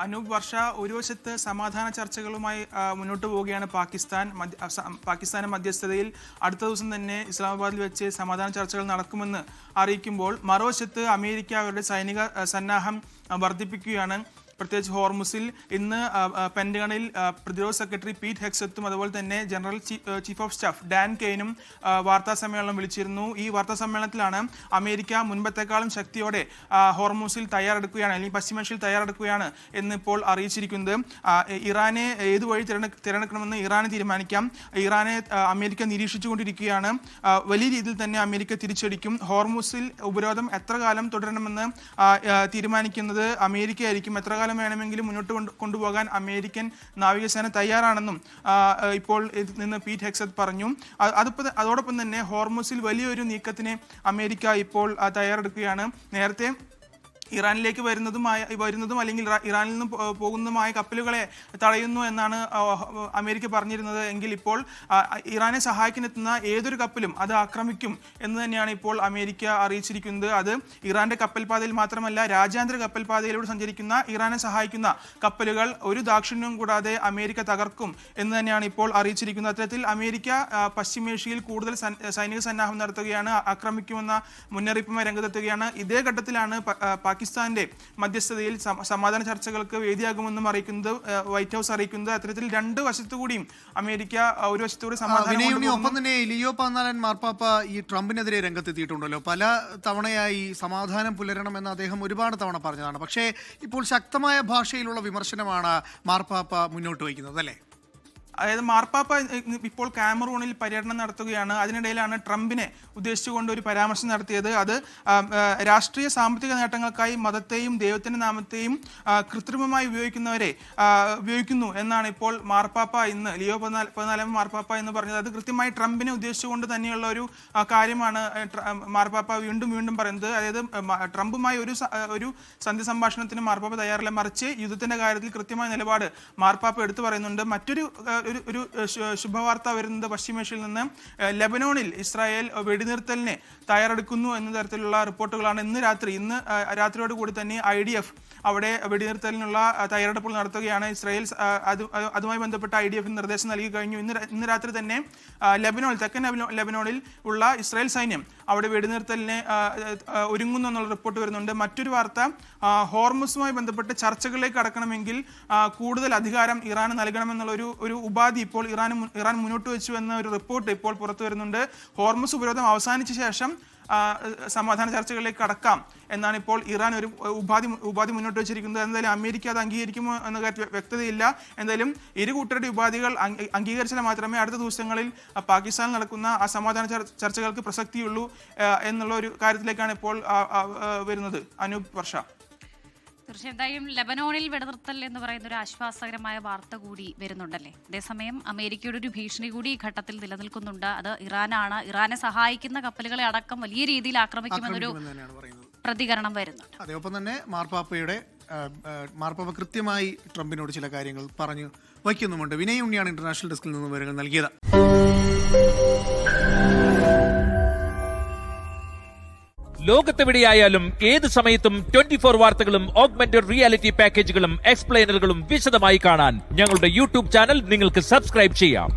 അനൂപ് വർഷ, ഒരു വശത്ത് സമാധാന ചർച്ചകളുമായി മുന്നോട്ട് പോവുകയാണ് പാകിസ്ഥാന്റെ മധ്യസ്ഥതയിൽ അടുത്ത ദിവസം തന്നെ ഇസ്ലാമാബാദിൽ വെച്ച് സമാധാന ചർച്ചകൾ നടക്കുമെന്ന് അറിയിക്കുമ്പോൾ, മറുവശത്ത് അമേരിക്ക അവരുടെ സൈനിക സന്നാഹം വർദ്ധിപ്പിക്കുകയാണ്. പ്രത്യേകിച്ച് ഹോർമുസിൽ ഇന്ന് പെന്റഗണിൽ പ്രതിരോധ സെക്രട്ടറി പീറ്റ് ഹെക്സത്തും അതുപോലെ തന്നെ general chief of staff Dan കെയ്നും വാർത്താ സമ്മേളനം വിളിച്ചിരുന്നു. ഈ വാർത്താ സമ്മേളനത്തിലാണ് അമേരിക്ക മുൻപത്തെക്കാളും ശക്തിയോടെ ഹോർമുസിൽ തയ്യാറെടുക്കുകയാണ്, അല്ലെങ്കിൽ പശ്ചിമേഷ്യയിൽ തയ്യാറെടുക്കുകയാണ് എന്നിപ്പോൾ അറിയിച്ചിരിക്കുന്നത്. ഇറാനെ ഏത് വഴി തിരഞ്ഞെടുക്കണമെന്ന് ഇറാന് തീരുമാനിക്കാം. ഇറാനെ അമേരിക്ക നിരീക്ഷിച്ചുകൊണ്ടിരിക്കുകയാണ്. വലിയ രീതിയിൽ തന്നെ അമേരിക്ക തിരിച്ചടിക്കും. ഹോർമുസിൽ ഉപരോധം എത്ര കാലം തുടരണമെന്ന് തീരുമാനിക്കുന്നത് അമേരിക്ക ആയിരിക്കും. എത്ര വേണമെങ്കിലും മുന്നോട്ട് കൊണ്ടുപോകാൻ അമേരിക്കൻ നാവികസേന തയ്യാറാണെന്നും ഇപ്പോൾ നിന്ന് പീറ്റ് ഹെക്സത്ത് പറഞ്ഞു. അതോടൊപ്പം തന്നെ ഹോർമുസിൽ വലിയൊരു നീക്കത്തിന് അമേരിക്ക ഇപ്പോൾ തയ്യാറെടുക്കുകയാണ്. നേരത്തെ ഇറാനിലേക്ക് വരുന്നതും അല്ലെങ്കിൽ ഇറാനിൽ നിന്ന് പോകുന്നതുമായ കപ്പലുകളെ തടയുന്നു എന്നാണ് അമേരിക്ക പറഞ്ഞിരുന്നത്. എങ്കിൽ ഇപ്പോൾ ഇറാനെ സഹായിക്കാനെത്തുന്ന ഏതൊരു കപ്പലും അത് ആക്രമിക്കും എന്ന് തന്നെയാണ് ഇപ്പോൾ അമേരിക്ക അറിയിച്ചിരിക്കുന്നത്. അത് ഇറാന്റെ കപ്പൽപാതയിൽ മാത്രമല്ല, രാജ്യാന്തര കപ്പൽപാതയിലൂടെ സഞ്ചരിക്കുന്ന ഇറാനെ സഹായിക്കുന്ന കപ്പലുകൾ ഒരു ദാക്ഷിണ്യവും കൂടാതെ അമേരിക്ക തകർക്കും എന്ന് തന്നെയാണ് ഇപ്പോൾ അറിയിച്ചിരിക്കുന്നത്. അത്തരത്തിൽ അമേരിക്ക പശ്ചിമേഷ്യയിൽ കൂടുതൽ സൈനിക സന്നാഹം നടത്തുകയാണ്, ആക്രമിക്കുമെന്ന മുന്നറിയിപ്പുമായി രംഗത്തെത്തുകയാണ്. ഇതേ ഘട്ടത്തിലാണ് പാകിസ്ഥാന്റെ മധ്യസ്ഥതയിൽ സമാധാന ചർച്ചകൾക്ക് വേദിയാകുമെന്നും അറിയിക്കുന്നത് വൈറ്റ് ഹൗസ് അറിയിക്കുന്നത്. അത്തരത്തിൽ രണ്ട് വശത്തുകൂടിയും അമേരിക്ക ഒരു വശത്തുകൂടി ഒപ്പം തന്നെ ലിയോ പതിനാലൻ മാർപ്പാപ്പ ഈ ട്രംപിനെതിരെ രംഗത്തെത്തിയിട്ടുണ്ടല്ലോ. പല തവണയായി സമാധാനം പുലരണമെന്ന് അദ്ദേഹം ഒരുപാട് തവണ പറഞ്ഞതാണ്. പക്ഷേ ഇപ്പോൾ ശക്തമായ ഭാഷയിലുള്ള വിമർശനമാണ് മാർപ്പാപ്പ മുന്നോട്ട് വയ്ക്കുന്നത്, അല്ലേ? അതായത് മാർപ്പാപ്പ ഇപ്പോൾ കാമറൂണിൽ പര്യടനം നടത്തുകയാണ്. അതിനിടയിലാണ് ട്രംപിനെ ഉദ്ദേശിച്ചുകൊണ്ട് ഒരു പരാമർശം നടത്തിയത്. അത് രാഷ്ട്രീയ സാമ്പത്തിക നേട്ടങ്ങൾക്കായി മതത്തെയും ദൈവത്തിന്റെ നാമത്തെയും കൃത്രിമമായി ഉപയോഗിക്കുന്നു എന്നാണ് ഇപ്പോൾ മാർപ്പാപ്പ ഇന്ന് ലിയോ 14 മാർപ്പാപ്പ എന്ന് പറഞ്ഞത്. അത് കൃത്യമായി ട്രംപിനെ ഉദ്ദേശിച്ചുകൊണ്ട് തന്നെയുള്ള ഒരു കാര്യമാണ് മാർപ്പാപ്പ വീണ്ടും പറയുന്നത്. അതായത് ട്രംപുമായി ഒരു സന്ധി സംഭാഷണത്തിന് മാർപ്പാപ്പ തയ്യാറല്ല, മറിച്ച് യുദ്ധത്തിന്റെ കാര്യത്തിൽ കൃത്യമായ നിലപാട് മാർപ്പാപ്പ എടുത്തു പറയുന്നുണ്ട്. മറ്റൊരു ശുഭവാർത്ത വരുന്നത് പശ്ചിമേഷ്യയിൽ നിന്ന് ലെബനോണിൽ ഇസ്രായേൽ വെടിനിർത്തലിനെ തയ്യാറെടുക്കുന്നു എന്ന തരത്തിലുള്ള റിപ്പോർട്ടുകളാണ്. ഇന്ന് രാത്രിയോട് കൂടി തന്നെ IDF അവിടെ വെടിനിർത്തലിനുള്ള തയ്യാറെടുപ്പുകൾ നടത്തുകയാണ്. ഇസ്രായേൽ അതുമായി ബന്ധപ്പെട്ട IDF നിർദ്ദേശം നൽകി കഴിഞ്ഞു. ഇന്ന് രാത്രി തന്നെ തെക്കൻ ലെബനോണിൽ ഉള്ള ഇസ്രായേൽ സൈന്യം അവിടെ വെടിനിർത്തലിനെ ഒരുങ്ങുന്നു എന്നുള്ള റിപ്പോർട്ട് വരുന്നുണ്ട്. മറ്റൊരു വാർത്ത, ഹോർമുസുമായി ബന്ധപ്പെട്ട് ചർച്ചകളിലേക്ക് കടക്കണമെങ്കിൽ കൂടുതൽ അധികാരം ഇറാന് നൽകണമെന്നുള്ള ഒരു ഉപാധി ഇപ്പോൾ ഇറാൻ മുന്നോട്ട് വെച്ചു എന്ന ഒരു റിപ്പോർട്ട് ഇപ്പോൾ പുറത്തു വരുന്നുണ്ട്. ഹോർമുസ് ഉപരോധം അവസാനിച്ച ശേഷം സമാധാന ചർച്ചകളിലേക്ക് കടക്കാം എന്നാണ് ഇപ്പോൾ ഇറാൻ ഒരു ഉപാധി മുന്നോട്ട് വെച്ചിരിക്കുന്നത്. എന്തായാലും അമേരിക്ക അത് അംഗീകരിക്കുമോ എന്ന കാര്യത്തിൽ വ്യക്തതയില്ല. എന്തായാലും ഇരു കൂട്ടരുടെ ഉപാധികൾ അംഗീകരിച്ചാൽ മാത്രമേ അടുത്ത ദിവസങ്ങളിൽ പാകിസ്ഥാനിൽ നടക്കുന്ന ആ സമാധാന ചർച്ചകൾക്ക് പ്രസക്തിയുള്ളൂ എന്നുള്ള ഒരു കാര്യത്തിലേക്കാണ് ഇപ്പോൾ വരുന്നത്. അനൂപ് വർഷ. തീർച്ചയായും ലെബനോണിൽ വെടിനിർത്തൽ എന്ന് പറയുന്ന ഒരു ആശ്വാസകരമായ വാർത്ത കൂടി വരുന്നുണ്ടല്ലേ. അതേസമയം അമേരിക്കയുടെ ഒരു ഭീഷണി കൂടി ഈ ഘട്ടത്തിൽ നിലനിൽക്കുന്നുണ്ട്. അത് ഇറാനാണ്. ഇറാനെ സഹായിക്കുന്ന കപ്പലുകളെ അടക്കം വലിയ രീതിയിൽ ആക്രമിക്കുമെന്നൊരു പ്രതികരണം വരുന്നുണ്ട്. അതേപോലെ തന്നെ മാർപ്പാപ്പ കൃത്യമായി ട്രംപിനോട് ചില കാര്യങ്ങൾ പറഞ്ഞു വയ്ക്കുന്നുമുണ്ട്. വിനയ് ഉണ്ണിയാണ് ഇന്റർനാഷണൽ ഡെസ്കിൽ നിന്ന് വിവരങ്ങൾ നൽകിയത്. ലോകത്തെവിടെയായാലും ഏത് സമയത്തും 24 വാർത്തകളും ഓഗ്മെന്റഡ് റിയാലിറ്റി പാക്കേജുകളും എക്സ്പ്ലെയിനറുകളും വിശദമായി കാണാൻ ഞങ്ങളുടെ യൂട്യൂബ് ചാനൽ നിങ്ങൾക്ക് സബ്സ്ക്രൈബ് ചെയ്യാം.